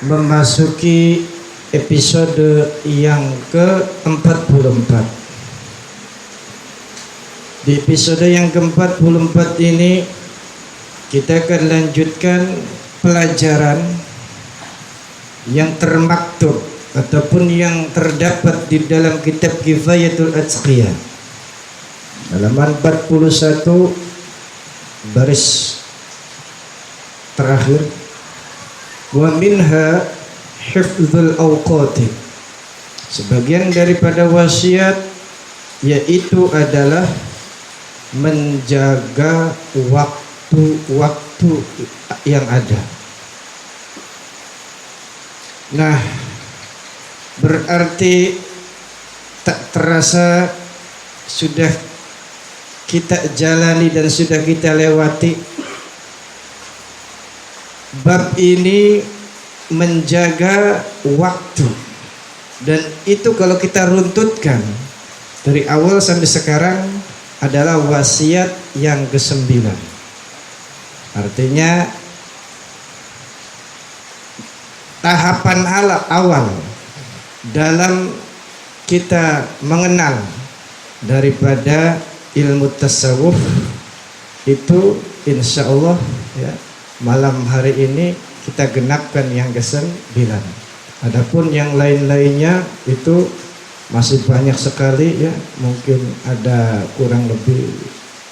memasuki episode yang ke-44. Di episode yang ke-44 ini kita akan lanjutkan pelajaran yang termaktub ataupun yang terdapat di dalam kitab Kifayatul Atqiyah, halaman 41 baris terakhir. Wa minha hifdzul awqati, sebagian daripada wasiat yaitu adalah menjaga waktu-waktu yang ada. Nah, berarti tak terasa sudah kita jalani dan sudah kita lewati bab ini, menjaga waktu. Dan itu kalau kita runtutkan dari awal sampai sekarang adalah wasiat yang ke-9. Artinya tahapan awal dalam kita mengenal daripada ilmu tasawuf itu, insya Allah ya, malam hari ini kita genapkan yang ke-9. Adapun yang lain-lainnya itu masih banyak sekali ya, mungkin ada kurang lebih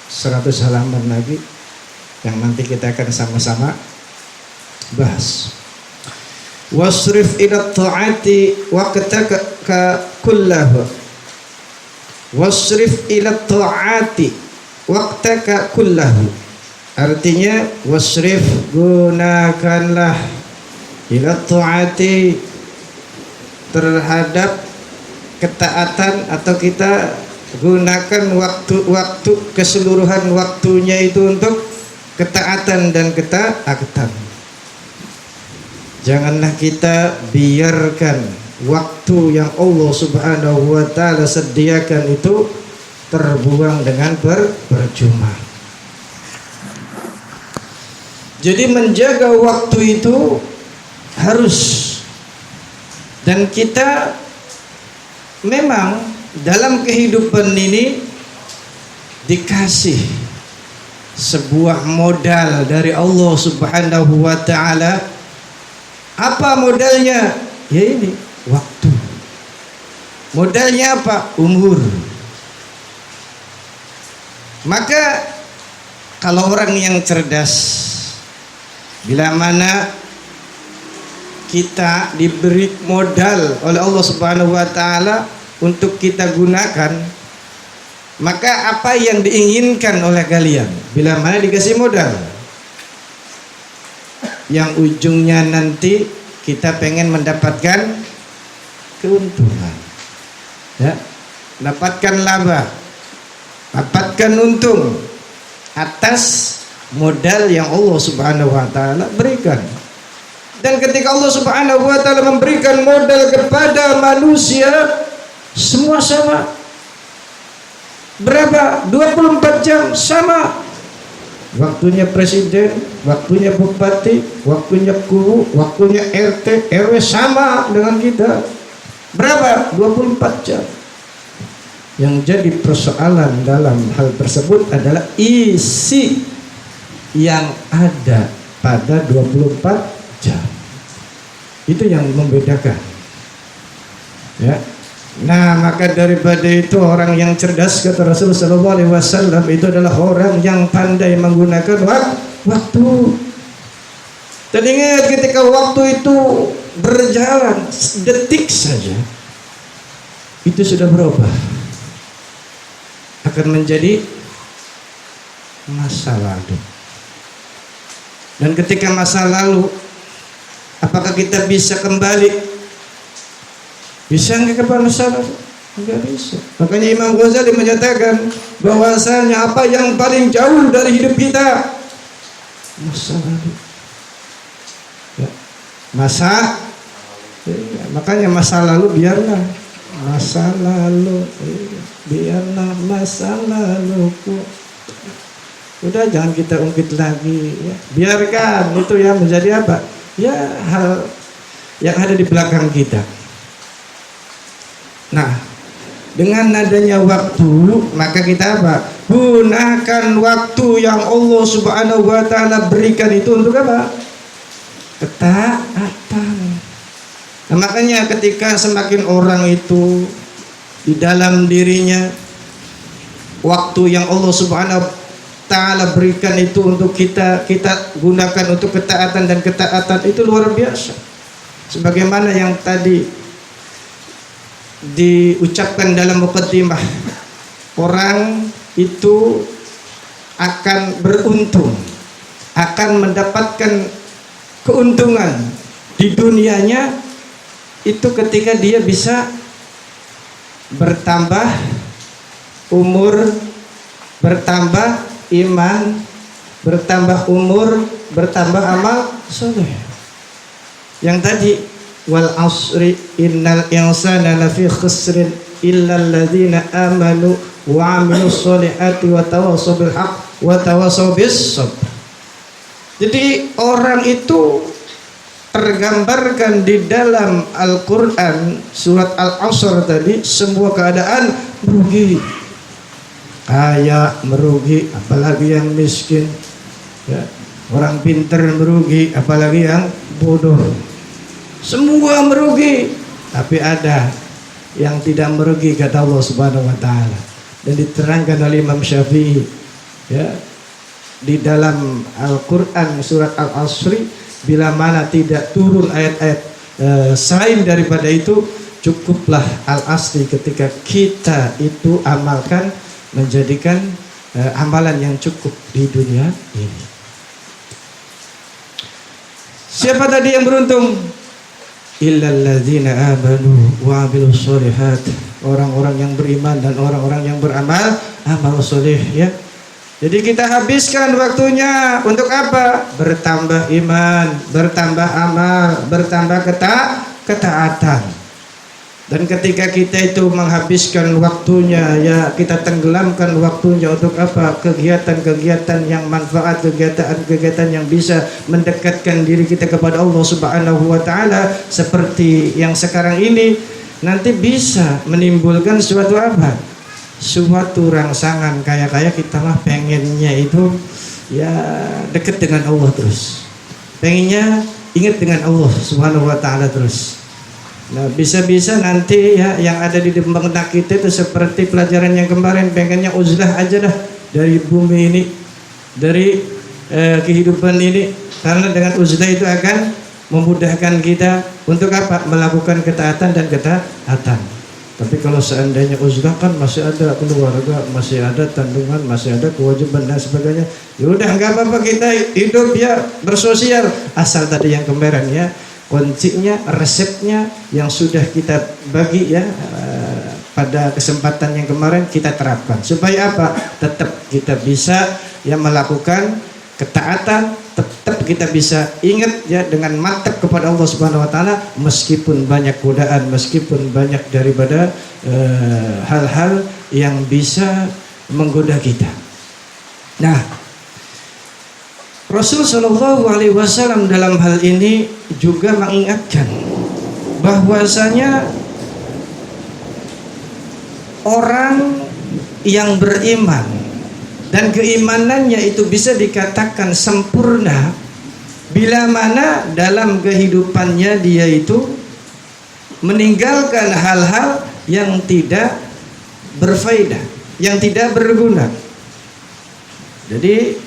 100 halaman lagi yang nanti kita akan sama-sama bahas. Wasrif ila ta'ati waqtaka kullahu. Wasrif ila ta'ati waqtaka kullahu. Artinya wasrif, gunakanlah, ila ta'ati, terhadap ketaatan, atau kita gunakan waktu-waktu, keseluruhan waktunya itu untuk ketaatan dan ketaatan. Janganlah kita biarkan waktu yang Allah Subhanahu wa ta'ala sediakan itu terbuang dengan percuma. Jadi menjaga waktu itu harus, dan kita memang dalam kehidupan ini dikasih sebuah modal dari Allah Subhanahu wa ta'ala. Apa modalnya? Ya ini, waktu. Modalnya apa? Umur. Maka kalau orang yang cerdas, bila mana kita diberi modal oleh Allah Subhanahu wa ta'ala untuk kita gunakan, maka apa yang diinginkan oleh kalian bila mana dikasih modal, yang ujungnya nanti kita pengen mendapatkan keuntungan ya, dapatkan laba, dapatkan untung atas modal yang Allah Subhanahu wa ta'ala berikan. Dan ketika Allah Subhanahu wa ta'ala memberikan modal kepada manusia, semua sama. Berapa? 24 jam sama. Waktunya presiden, waktunya bupati, waktunya guru, waktunya RT, RW sama dengan kita. Berapa? 24 jam. Yang jadi persoalan dalam hal tersebut adalah isi yang ada pada 24 jam. Itu yang membedakan ya. Nah, maka daripada itu orang yang cerdas, kata Rasulullah SAW, itu adalah orang yang pandai menggunakan waktu. Dan ingat, ketika waktu itu berjalan detik saja, itu sudah berubah, akan menjadi masa lalu. Dan ketika masa lalu, apakah kita bisa kembali? Bisa nggak ke masa lalu? Enggak bisa. Makanya Imam Ghazali menyatakan bahwasanya apa yang paling jauh dari hidup kita? Masa lalu. Ya. Makanya masa lalu biarlah masa lalu, biarlah masa laluku. Udah, jangan kita ungkit lagi ya. Biarkan itu yang menjadi apa? Ya, hal yang ada di belakang kita. Nah, dengan adanya waktu, maka kita apa? Gunakan waktu yang Allah Subhanahu wa taala berikan itu untuk apa? Ketaatan. Nah, makanya ketika semakin orang itu di dalam dirinya waktu yang Allah Subhanahu wa taala berikan itu untuk kita gunakan untuk ketaatan, dan ketaatan itu luar biasa. Sebagaimana yang tadi diucapkan dalam muqaddimah, orang itu akan beruntung, akan mendapatkan keuntungan di dunianya itu ketika dia bisa bertambah umur, bertambah iman, bertambah umur, bertambah amal soleh. Yang tadi, wal asri innal insana lafi khusrin illa alladzina amanu wa amilus solihati wa tawassaw bil haqq wa tawassaw bis sabr. Jadi orang itu tergambarkan di dalam Al-Quran surat Al-Asr tadi, semua keadaan merugi, kaya merugi, apalagi yang miskin ya. Orang pintar merugi, apalagi yang bodoh, semua merugi. Tapi ada yang tidak merugi, kata Allah Subhanahu wa taala, dan diterangkan oleh Imam Syafi'i ya di dalam Al-Quran surat Al-Asri, bila mana tidak turun ayat-ayat selain daripada itu, cukuplah Al-Asri ketika kita itu amalkan, menjadikan amalan yang cukup di dunia ini. Siapa tadi yang beruntung? Illal ladzina amanu wa amilus sholihat, orang-orang yang beriman dan orang-orang yang beramal amal soleh ya. Jadi kita habiskan waktunya untuk apa? Bertambah iman, bertambah amal, bertambah ketaatan. Dan ketika kita itu menghabiskan waktunya, ya kita tenggelamkan waktunya untuk apa? Kegiatan-kegiatan yang manfaat, kegiatan-kegiatan yang bisa mendekatkan diri kita kepada Allah Subhanahu wa taala, seperti yang sekarang ini, nanti bisa menimbulkan suatu apa? Suatu rangsangan, kayak kita mah pengennya itu ya dekat dengan Allah terus, pengennya ingat dengan Allah Subhanahu wa taala terus. Nah, bisa-bisa nanti ya yang ada di benak kita itu seperti pelajaran yang kemarin, pengennya uzlah aja dah dari bumi ini, dari kehidupan ini, karena dengan uzlah itu akan memudahkan kita untuk apa? Melakukan ketaatan dan ketaatan. Tapi kalau seandainya uzlah kan masih ada keluarga, masih ada tanggungan, masih ada kewajiban dan sebagainya. Ya udah nggak apa-apa, kita hidup ya bersosial, asal tadi yang kemarin ya kuncinya, resepnya yang sudah kita bagi ya pada kesempatan yang kemarin kita terapkan, supaya apa? Tetap kita bisa ya melakukan ketaatan, tetap kita bisa ingat ya dengan mantap kepada Allah Subhanahu wa taala, meskipun banyak godaan, meskipun banyak daripada hal-hal yang bisa menggoda kita. Nah, Rasul Shallallahu Alaihi Wasallam dalam hal ini juga mengingatkan bahwasanya orang yang beriman dan keimanannya itu bisa dikatakan sempurna bila mana dalam kehidupannya dia itu meninggalkan hal-hal yang tidak berfaedah, yang tidak berguna. Jadi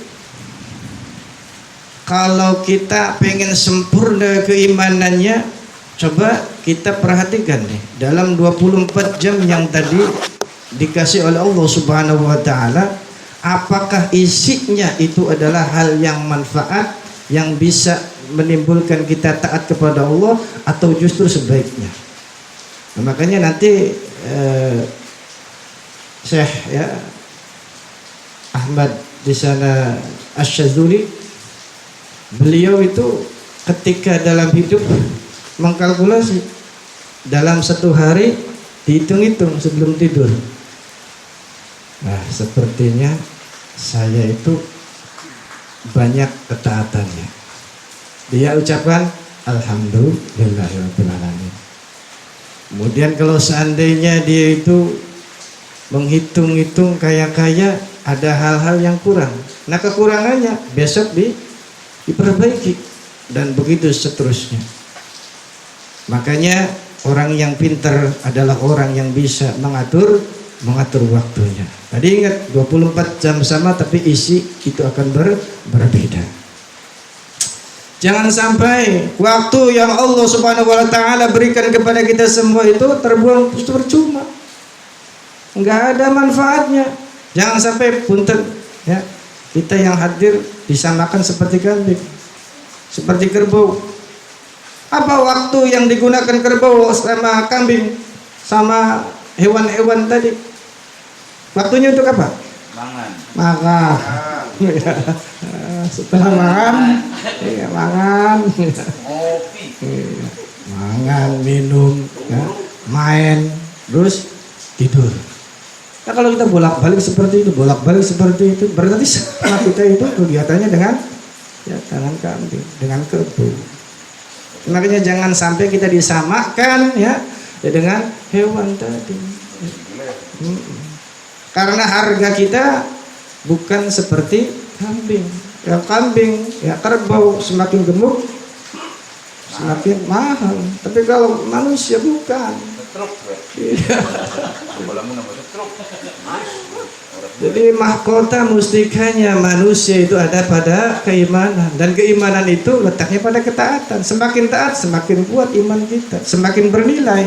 kalau kita pengen sempurna keimanannya, coba kita perhatikan nih, dalam 24 jam yang tadi dikasih oleh Allah Subhanahu wa taala, apakah isinya itu adalah hal yang manfaat, yang bisa menimbulkan kita taat kepada Allah, atau justru sebaiknya? Nah, makanya nanti Syekh ya Ahmad di sana Asy-Syadzuli, beliau itu ketika dalam hidup mengkalkulasi dalam satu hari, dihitung-hitung sebelum tidur. Nah, sepertinya saya itu banyak ketaatannya. Dia ucapkan, Alhamdulillahirabbil alamin. Kemudian kalau seandainya dia itu menghitung-hitung kaya-kaya, ada hal-hal yang kurang, nah kekurangannya besok diperbaiki, dan begitu seterusnya. Makanya orang yang pintar adalah orang yang bisa mengatur waktunya. Tadi ingat 24 jam sama, tapi isi itu akan berbeda. Jangan sampai waktu yang Allah Subhanahu wa taala berikan kepada kita semua itu terbuang percuma, enggak ada manfaatnya. Jangan sampai punten ya, kita yang hadir disamakan seperti kambing, seperti kerbau. Apa waktu yang digunakan kerbau sama kambing sama hewan-hewan tadi? Waktunya untuk apa? Makan. Setelah makan, ya mangan. Mangan, minum, ya, main, terus tidur. Nah kalau kita bolak-balik seperti itu, berarti sama kita itu kegiatannya dengan ya tangan kambing, dengan kerbau. Makanya jangan sampai kita disamakan ya dengan hewan tadi. Karena harga kita bukan seperti kambing. Ya kambing, ya kerbau semakin gemuk semakin mahal. Tapi kalau manusia bukan. Jadi mahkota mustikanya manusia itu ada pada keimanan, dan keimanan itu letaknya pada ketaatan. Semakin taat semakin kuat iman kita, semakin bernilai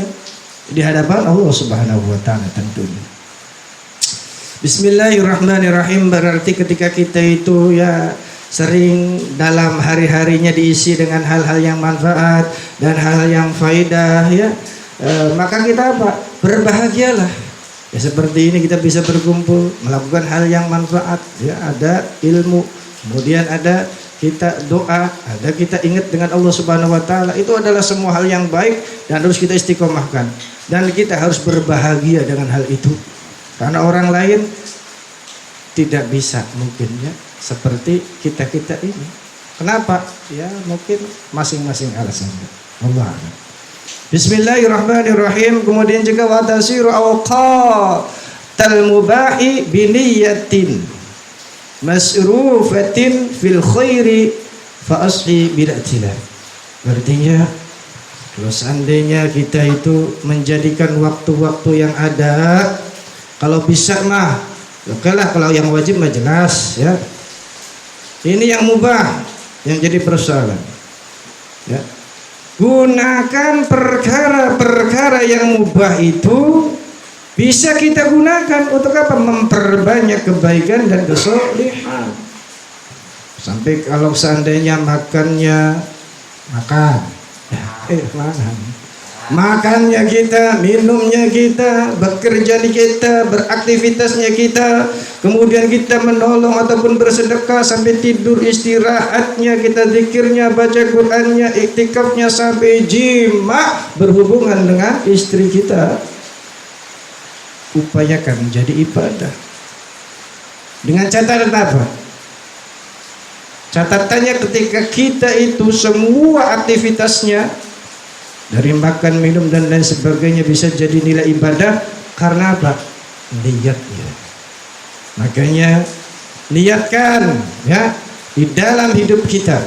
di hadapan Allah Subhanahu wa taala tentunya. Bismillahirrahmanirrahim. Berarti ketika kita itu ya sering dalam hari-harinya diisi dengan hal-hal yang manfaat dan hal yang faidah ya, maka kita apa? Berbahagialah. Ya seperti ini kita bisa berkumpul melakukan hal yang manfaat ya, ada ilmu, kemudian ada kita doa, ada kita ingat dengan Allah Subhanahu wa taala. Itu adalah semua hal yang baik dan harus kita istiqomahkan, dan kita harus berbahagia dengan hal itu. Karena orang lain tidak bisa mungkin ya seperti kita ini. Kenapa? Ya mungkin masing-masing alasannya. Allah. Bismillahirrahmanirrahim. Kemudian juga wa tasiru awqatal mubahi biniyatin masrufatin fil khairi fa ashi bil i'tilal. Artinya kalau seandainya kita itu menjadikan waktu-waktu yang ada, kalau bisa mah oke lah, kalau yang wajib mah jelas ya. Ini yang mubah yang jadi persoalan ya. Gunakan perkara-perkara yang mubah itu bisa kita gunakan untuk apa? Memperbanyak kebaikan dan kesolehan. Sampai kalau seandainya makannya makan ya, makannya kita, minumnya kita, bekerja kita, beraktivitasnya kita, kemudian kita menolong ataupun bersedekah sampai tidur, istirahatnya kita, zikirnya, baca Qur'annya, iktikafnya sampai jima, berhubungan dengan istri kita. Upayakan menjadi ibadah. Dengan catatan apa? Catatannya ketika kita itu semua aktivitasnya dari makan, minum dan lain sebagainya bisa jadi nilai ibadah. Karena apa? Niatnya. Makanya niatkan ya di dalam hidup kita.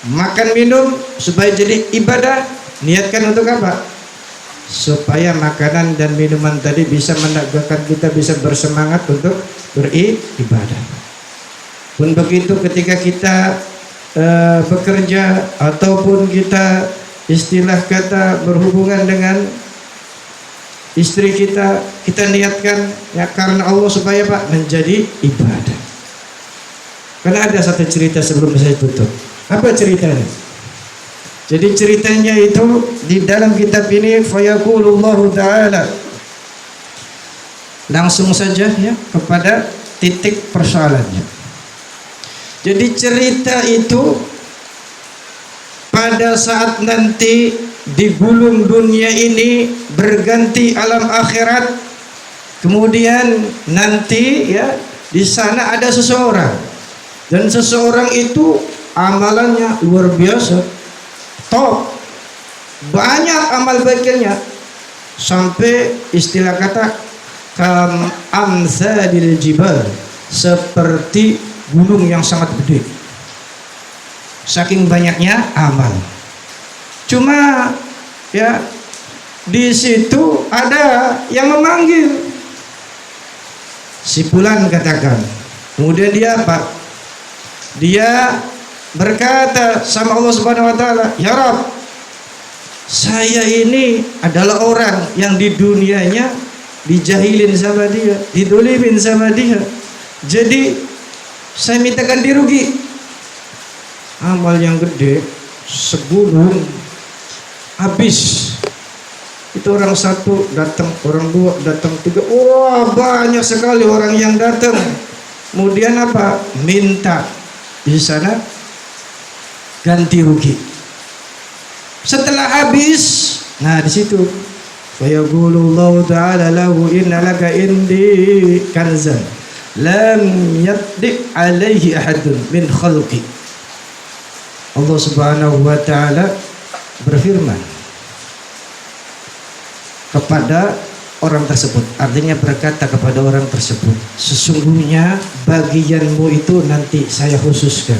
Makan, minum supaya jadi ibadah. Niatkan untuk apa? Supaya makanan dan minuman tadi bisa menegakkan kita, bisa bersemangat untuk beribadah. Pun begitu ketika kita bekerja ataupun kita istilah kata berhubungan dengan istri kita, kita niatkan ya karena Allah supaya Pak menjadi ibadah. Karena ada satu cerita sebelum saya tutup. Apa ceritanya? Jadi ceritanya itu di dalam kitab ini fayaqulullahu ta'ala. Langsung saja ya kepada titik persoalannya. Jadi cerita itu pada saat nanti di gulung dunia ini berganti alam akhirat, kemudian nanti ya di sana ada seseorang, dan seseorang itu amalannya luar biasa, top, banyak amal baiknya, sampai istilah kata kam amsadil jibal, seperti gunung yang sangat gede, saking banyaknya amal. Cuma ya di situ ada yang memanggil, si fulan katakan, kemudian dia apa? Dia berkata sama Allah Subhanahu wa taala, "Ya Rabb, saya ini adalah orang yang di dunianya dijahilin sama dia, didolimin sama dia. Jadi saya minta ganti rugi." Amal yang gede segunung habis. Itu orang satu datang, orang dua datang, tiga, wah banyak sekali orang yang datang. Kemudian apa? Minta di sana ganti rugi. Setelah habis, nah di situ fayaqulullahu ta'ala lahu inna laka indi kanzan lam yaddi alaihi ahadun min khalqi. Allah Subhanahu wa ta'ala berfirman kepada orang tersebut, artinya berkata kepada orang tersebut, sesungguhnya bagianmu itu nanti saya khususkan,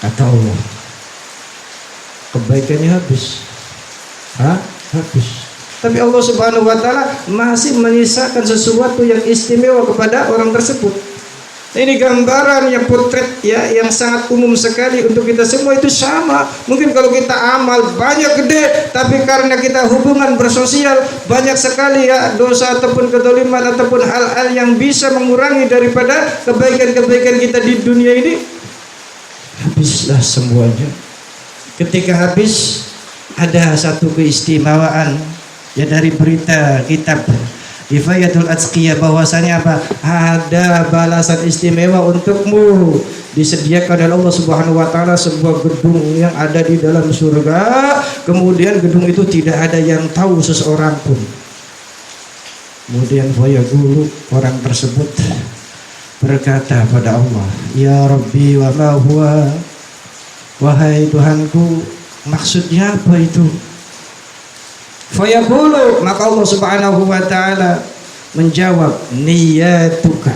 kata Allah. Kebaikannya habis, habis. Tapi Allah Subhanahu wa ta'ala masih menyisakan sesuatu yang istimewa kepada orang tersebut. Ini gambaran yang potret ya, yang sangat umum sekali untuk kita semua. Itu sama. Mungkin kalau kita amal banyak gede, tapi karena kita hubungan bersosial banyak sekali ya dosa ataupun kedoliman ataupun hal-hal yang bisa mengurangi daripada kebaikan-kebaikan kita di dunia ini, habislah semuanya. Ketika habis, ada satu keistimewaan ya dari berita kitab Kifayatul Atqiyah, bahwasanya apa? Ada balasan istimewa untukmu, disediakan oleh Allah Subhanahu wa taala sebuah gedung yang ada di dalam surga. Kemudian gedung itu tidak ada yang tahu seseorang pun. Kemudian fayaqulu, orang tersebut berkata pada Allah, "Ya Rabbi wa ma huwa?" Wahai Tuhanku, maksudnya apa itu? Fayaqulu, maka Allah Subhanahu wa ta'ala menjawab, niyatuka,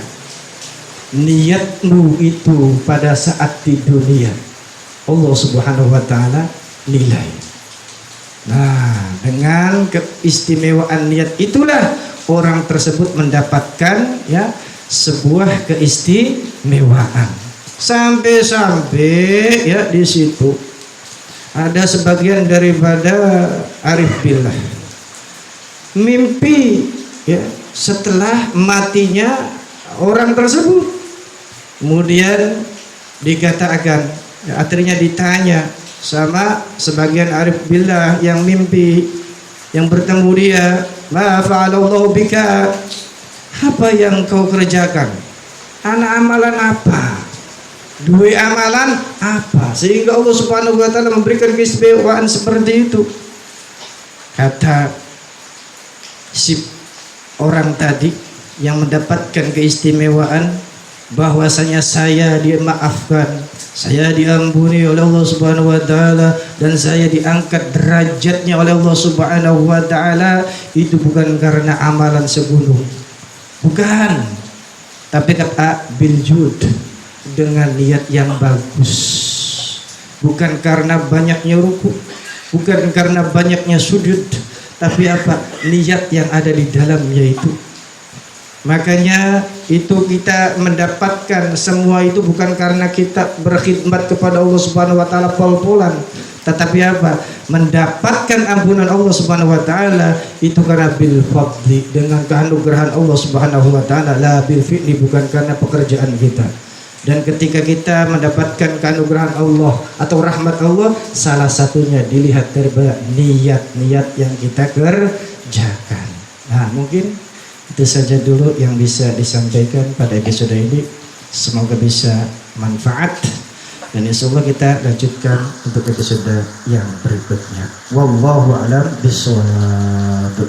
niatmu itu pada saat di dunia Allah Subhanahu wa ta'ala nilai. Nah, dengan keistimewaan niat itulah orang tersebut mendapatkan ya sebuah keistimewaan. Sampai-sampai ya di situ ada sebagian daripada arif billah mimpi ya setelah matinya orang tersebut. Kemudian dikatakan ya, akhirnya ditanya sama sebagian arif billah yang mimpi, yang bertemu dia, "Ma fa'alallahu bika?" Apa yang kau kerjakan? Anak amalan apa? Dua amalan apa sehingga Allah Subhanahu wa ta'ala memberikan keistimewaan seperti itu? Kata si orang tadi yang mendapatkan keistimewaan, bahwasanya saya dimaafkan, saya diampuni oleh Allah Subhanahu wa ta'ala, dan saya diangkat derajatnya oleh Allah Subhanahu wa ta'ala, itu bukan karena amalan segunung, bukan, tapi kata biljud, dengan niat yang bagus, bukan karena banyaknya ruku, bukan karena banyaknya sujud, tapi apa? Niat yang ada di dalamnya itu. Makanya itu kita mendapatkan semua itu bukan karena kita berkhidmat kepada Allah Subhanahu wa ta'ala pol-polan, tetapi apa? Mendapatkan ampunan Allah Subhanahu wa ta'ala itu karena bil fadli, dengan keanugerahan Allah Subhanahu wa ta'ala, la bil fi'li, bukan karena pekerjaan kita. Dan ketika kita mendapatkan keanugerahan Allah atau rahmat Allah, salah satunya dilihat dari niat-niat yang kita kerjakan. Nah, mungkin itu saja dulu yang bisa disampaikan pada episode ini. Semoga bisa manfaat, dan insya Allah kita lanjutkan untuk episode yang berikutnya. Wallahu a'lam bishawab.